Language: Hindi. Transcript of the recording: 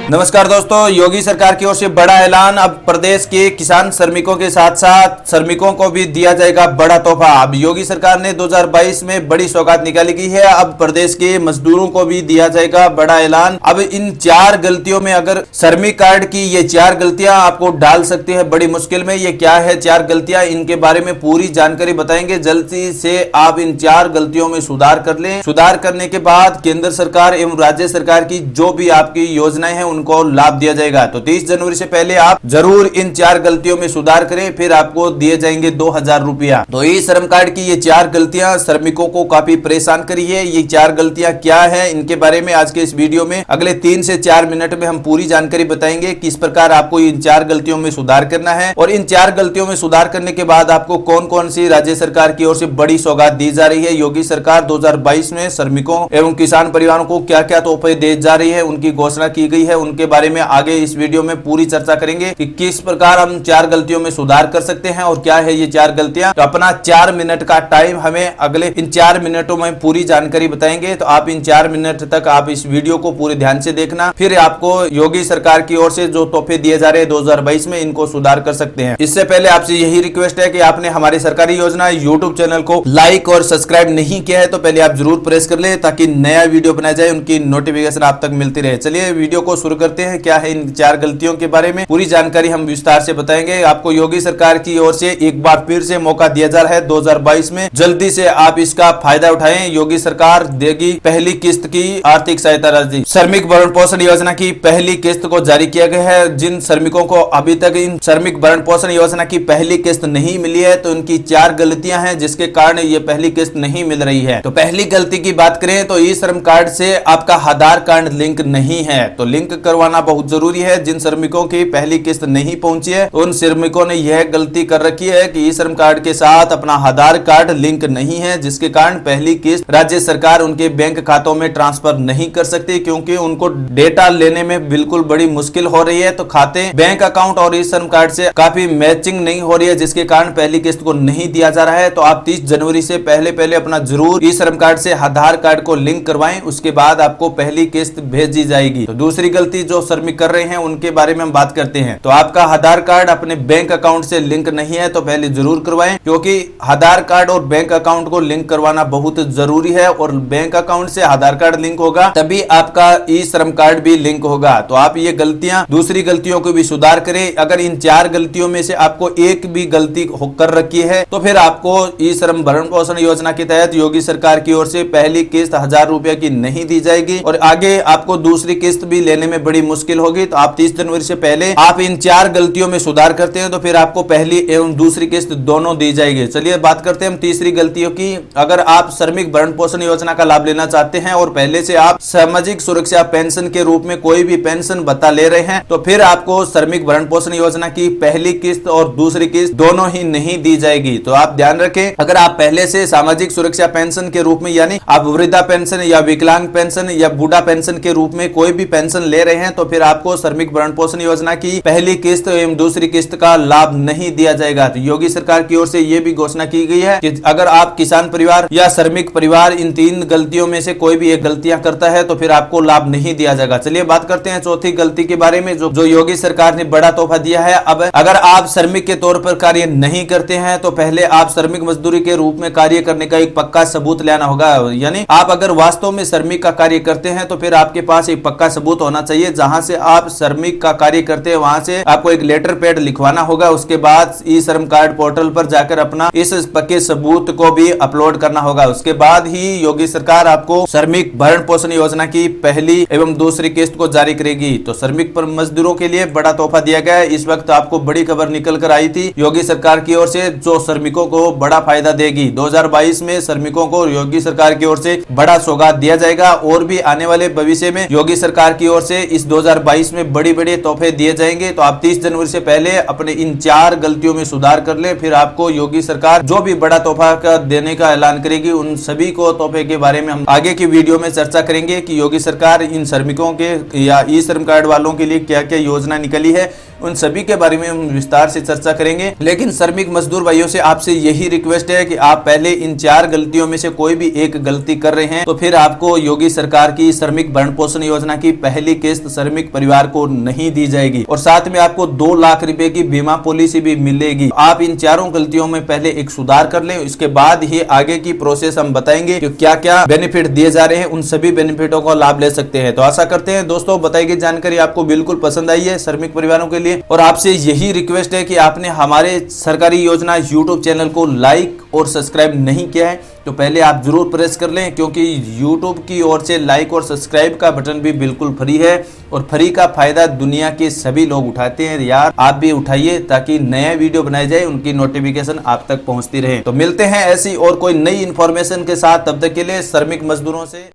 नमस्कार दोस्तों, योगी सरकार की ओर से बड़ा ऐलान। अब प्रदेश के किसान श्रमिकों के साथ साथ श्रमिकों को भी दिया जाएगा बड़ा तोहफा। अब योगी सरकार ने 2022 में बड़ी सौगात निकाली गई है। अब प्रदेश के मजदूरों को भी दिया जाएगा बड़ा ऐलान। अब इन 4 गलतियों में अगर श्रमिक कार्ड की ये 4 गलतियां आपको डाल सकती है बड़ी मुश्किल में। ये क्या है 4 गलतियां, इनके बारे में पूरी जानकारी बताएंगे। जल्दी से आप इन 4 गलतियों में सुधार कर लें। सुधार करने के बाद केंद्र सरकार एवं राज्य सरकार की जो भी आपकी योजनाएं हैं उनको लाभ दिया जाएगा। तो 30 जनवरी से पहले आप जरूर इन 4 गलतियों में सुधार करें, फिर आपको दिए जाएंगे 2000 रुपया। तो ई श्रम कार्ड की ये 4 गलतियां श्रमिकों को काफी परेशान करी है। ये 4 गलतियां क्या है, इनके बारे में आज के इस वीडियो में अगले 3 से 4 मिनट में हम पूरी जानकारी बताएंगे। किस प्रकार आपको इन 4 गलतियों में सुधार करना है और इन 4 गलतियों में सुधार करने के बाद आपको कौन कौन सी राज्य सरकार की ओर से बड़ी सौगात दी जा रही है। योगी सरकार 2022 में श्रमिकों एवं किसान परिवारों को क्या क्या तोहफे दे जा रही है, उनकी घोषणा की गई है। उनके बारे में आगे इस वीडियो में पूरी चर्चा करेंगे कि किस प्रकार हम 4 गलतियों में सुधार कर सकते हैं और क्या है ये 4 गलतियां। तो अपना 4 मिनट का टाइम हमें अगले इन 4 मिनटों में पूरी जानकारी बताएंगे। तो आप इन 4 मिनट तक आप इस वीडियो को पूरे ध्यान से देखना, फिर आपको योगी सरकार की ओर से जो तोहफे दिए जा रहे हैं 2022 में, इनको सुधार कर सकते हैं। इससे पहले आपसे यही रिक्वेस्ट है कि आपने हमारी सरकारी योजना यूट्यूब चैनल को लाइक और सब्सक्राइब नहीं किया है तो पहले आप जरूर प्रेस कर ले, ताकि नया वीडियो बनाया जाए उनकी नोटिफिकेशन आप तक मिलती रहे। चलिए वीडियो को शुरू करते हैं। क्या है इन 4 गलतियों के बारे में पूरी जानकारी हम विस्तार से बताएंगे। आपको योगी सरकार की ओर से एक बार फिर से मौका दिया जा रहा है 2022 में, जल्दी से आप इसका फायदा उठाएं। योगी सरकार देगी पहली किस्त की आर्थिक सहायता राशि। श्रमिक भरण पोषण योजना की पहली किस्त को जारी किया गया है। जिन श्रमिकों को अभी तक इन श्रमिक भरण पोषण योजना की पहली किस्त नहीं मिली है तो उनकी 4 गलतियां हैं जिसके कारण ये पहली किस्त नहीं मिल रही है। तो पहली गलती की बात करें तो ई श्रम कार्ड से आपका आधार कार्ड लिंक नहीं है, तो लिंक करवाना बहुत जरूरी है। जिन श्रमिकों की पहली किस्त नहीं पहुंची है उन श्रमिकों ने यह गलती कर रखी है कि ई श्रम कार्ड के साथ अपना आधार कार्ड लिंक नहीं है, जिसके कारण पहली किस्त राज्य सरकार उनके बैंक खातों में ट्रांसफर नहीं कर सकती, क्योंकि उनको डेटा लेने में बिल्कुल बड़ी मुश्किल हो रही है। तो खाते, बैंक अकाउंट और ई श्रम कार्ड से काफी मैचिंग नहीं हो रही है, जिसके कारण पहली किस्त को नहीं दिया जा रहा है। तो आप 30 जनवरी से पहले अपना जरूर ई श्रम कार्ड से आधार कार्ड को लिंक करवाएं, उसके बाद आपको पहली किस्त भेजी जाएगी। तो दूसरी गलती जो श्रमिक कर रहे हैं उनके बारे में हम बात करते हैं। तो आपका आधार कार्ड अपने बैंक अकाउंट से लिंक नहीं है तो पहले जरूर करवाएं, क्योंकि आधार कार्ड और बैंक अकाउंट को लिंक करवाना बहुत जरूरी है। और बैंक अकाउंट से आधार कार्ड लिंक होगा तभी आपका ई श्रम कार्ड भी लिंक होगा। तो आप ये गलतियां, दूसरी गलतियों को भी सुधार करें। अगर इन 4 गलतियों में से आपको एक भी गलती कर रखी है तो फिर आपको ई श्रम भरण पोषण योजना के तहत योगी सरकार की ओर से पहली किस्त 1000 रुपए की नहीं दी जाएगी और आगे आपको दूसरी किस्त भी लेने में बड़ी मुश्किल होगी। तो आप 30 जनवरी से पहले आप इन 4 गलतियों में सुधार करते हैं तो फिर आपको पहली एवं दूसरी किस्त दोनों दी जाएगी। चलिए बात करते हैं हम तीसरी गलतियों की। अगर आप श्रमिक भरण पोषण योजना का लाभ लेना चाहते हैं और पहले से आप सामाजिक सुरक्षा पेंशन के रूप में कोई भी पेंशन भत्ता ले रहे हैं तो फिर आपको श्रमिक भरण पोषण योजना की पहली किस्त और दूसरी किस्त दोनों ही नहीं दी जाएगी। तो आप ध्यान रखें, अगर आप पहले से सामाजिक सुरक्षा पेंशन के रूप में, यानी आप वृद्धा पेंशन या विकलांग पेंशन या बूढ़ा पेंशन के रूप में कोई भी पेंशन ले रहे हैं तो फिर आपको श्रमिक भरण पोषण योजना की पहली किस्त एवं दूसरी किस्त का लाभ नहीं दिया जाएगा। तो योगी सरकार की ओर से यह भी घोषणा की गई है कि अगर आप किसान परिवार या श्रमिक परिवार इन 3 गलतियों में से कोई भी एक गलतियां करता है तो फिर आपको लाभ नहीं दिया जाएगा। चलिए बात करते हैं चौथी गलती के बारे में, जो योगी सरकार ने बड़ा तोहफा दिया है। अब अगर आप श्रमिक के तौर पर कार्य नहीं करते हैं तो पहले आप श्रमिक मजदूरी के रूप में कार्य करने का एक पक्का सबूत लाना होगा। यानी आप अगर वास्तव में श्रमिक का कार्य करते हैं तो फिर आपके पास एक पक्का सबूत होना चाहिए। जहां से आप श्रमिक का कार्य करते हैं वहां से आपको एक लेटर पैड लिखवाना होगा। उसके बाद ई श्रम कार्ड पोर्टल पर जाकर अपना इस पक्के सबूत को भी अपलोड करना होगा। उसके बाद ही योगी सरकार आपको श्रमिक भरण पोषण योजना की पहली एवं दूसरी किस्त को जारी करेगी। तो श्रमिक पर मजदूरों के लिए बड़ा तोहफा दिया गया है। इस वक्त आपको बड़ी खबर निकल कर आई थी योगी सरकार की ओर से, जो श्रमिकों को बड़ा फायदा देगी। 2022 में श्रमिकों को योगी सरकार की ओर से बड़ा सौगात दिया जाएगा और भी आने वाले भविष्य में योगी सरकार की ओर से इस 2022 में बड़ी बड़ी तोहफे दिए जाएंगे। तो आप 30 जनवरी से पहले अपने इन 4 गलतियों में सुधार कर ले, फिर आपको योगी सरकार जो भी बड़ा तोहफा का देने का ऐलान करेगी उन सभी को तोहफे के बारे में हम आगे की वीडियो में चर्चा करेंगे कि योगी सरकार इन श्रमिकों के या ई श्रम कार्ड वालों के लिए क्या क्या योजना निकली है उन सभी के बारे में हम विस्तार से चर्चा करेंगे। लेकिन श्रमिक मजदूर भाइयों से आपसे यही रिक्वेस्ट है कि आप पहले इन 4 गलतियों में से कोई भी एक गलती कर रहे हैं तो फिर आपको योगी सरकार की श्रमिक भरण पोषण योजना की पहली किस्त श्रमिक परिवार को नहीं दी जाएगी और साथ में आपको 2 लाख रुपए की बीमा पॉलिसी भी मिलेगी। आप इन चारों गलतियों में पहले एक सुधार कर लें, इसके बाद ही आगे की प्रोसेस हम बताएंगे कि क्या क्या बेनिफिट दिए जा रहे हैं, उन सभी बेनिफिटों का लाभ ले सकते हैं। तो आशा करते हैं दोस्तों बताई गई जानकारी आपको बिल्कुल पसंद आई है श्रमिक परिवारों के लिए, और आपसे यही रिक्वेस्ट है कि आपने हमारे सरकारी योजना यूट्यूब चैनल को लाइक और सब्सक्राइब नहीं किया है तो पहले आप जरूर प्रेस कर लें, क्योंकि YouTube की ओर से लाइक और सब्सक्राइब का बटन भी बिल्कुल फ्री है और फ्री का फायदा दुनिया के सभी लोग उठाते हैं। यार आप भी उठाइए ताकि नया वीडियो बनाए जाए उनकी नोटिफिकेशन आप तक पहुंचती रहे। तो मिलते हैं ऐसी और कोई नई इंफॉर्मेशन के साथ, तब तक के लिए श्रमिक मजदूरों से